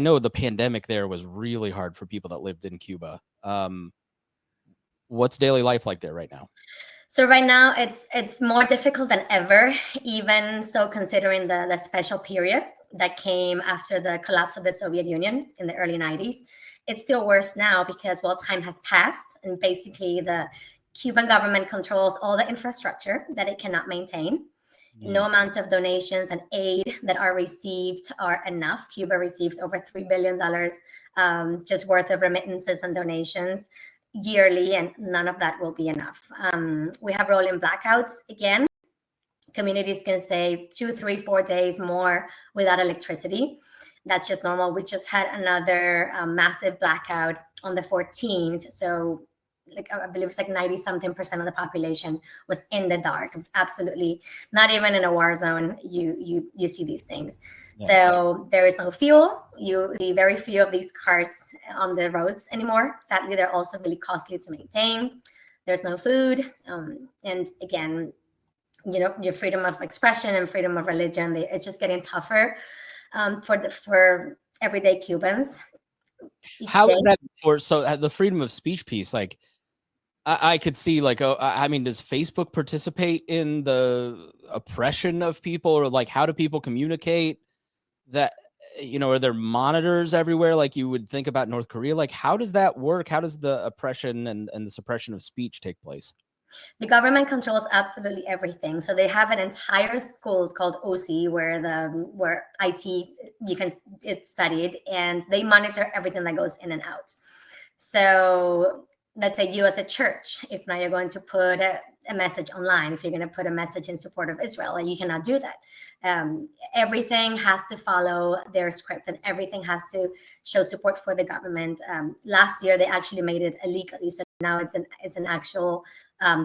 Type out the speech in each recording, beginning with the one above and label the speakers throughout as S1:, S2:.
S1: know the pandemic there was really hard for people that lived in Cuba. What's daily life like there right now?
S2: So right now it's more difficult than ever, even so considering the special period that came after the collapse of the Soviet Union in the early 90s. It's still worse now because, well, time has passed and basically the Cuban government controls all the infrastructure that it cannot maintain. No amount of donations and aid that are received are enough. Cuba receives over $3 billion just worth of remittances and donations yearly, and none of that will be enough. We have rolling blackouts again. Communities can stay 2, 3, 4 days more without electricity. That's just normal. We just had another massive blackout on the 14th. So I believe it's like 90-something% of the population was in the dark. It was absolutely not even in a war zone. You see these things. Yeah. So there is no fuel. You see very few of these cars on the roads anymore. Sadly, they're also really costly to maintain. There's no food. And again, your freedom of expression and freedom of religion, it's just getting tougher for everyday Cubans.
S1: How is that so the freedom of speech piece? Like, I could see, like, I mean, does Facebook participate in the oppression of people, or like, how do people communicate? That, are there monitors everywhere like you would think about North Korea? Like, how does that work? How does the oppression and the suppression of speech take place?
S2: The government controls absolutely everything. So they have an entire school called OC where IT it's studied, and they monitor everything that goes in and out. So let's say you as a church, if now you're going to put a message online, if you're going to put a message in support of Israel, and you cannot do that. Everything has to follow their script, and everything has to show support for the government. Last year, they actually made it illegal. So now it's an actual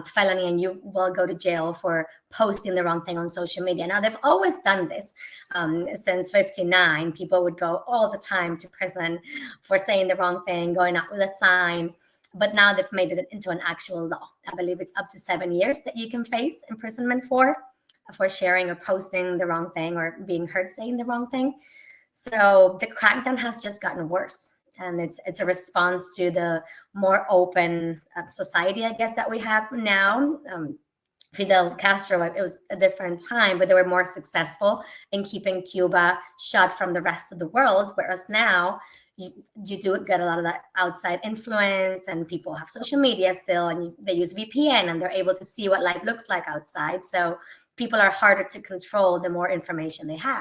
S2: felony, and you will go to jail for posting the wrong thing on social media. Now, they've always done this since 1959. People would go all the time to prison for saying the wrong thing, going out with a sign. But now they've made it into an actual law. I believe it's up to 7 years that you can face imprisonment for sharing or posting the wrong thing or being heard saying the wrong thing. So the crackdown has just gotten worse. And it's a response to the more open society, I guess, that we have now. Fidel Castro, it was a different time, but they were more successful in keeping Cuba shut from the rest of the world. Whereas now, you do get a lot of that outside influence, and people have social media still, and they use VPN, and they're able to see what life looks like outside. So people are harder to control the more information they have.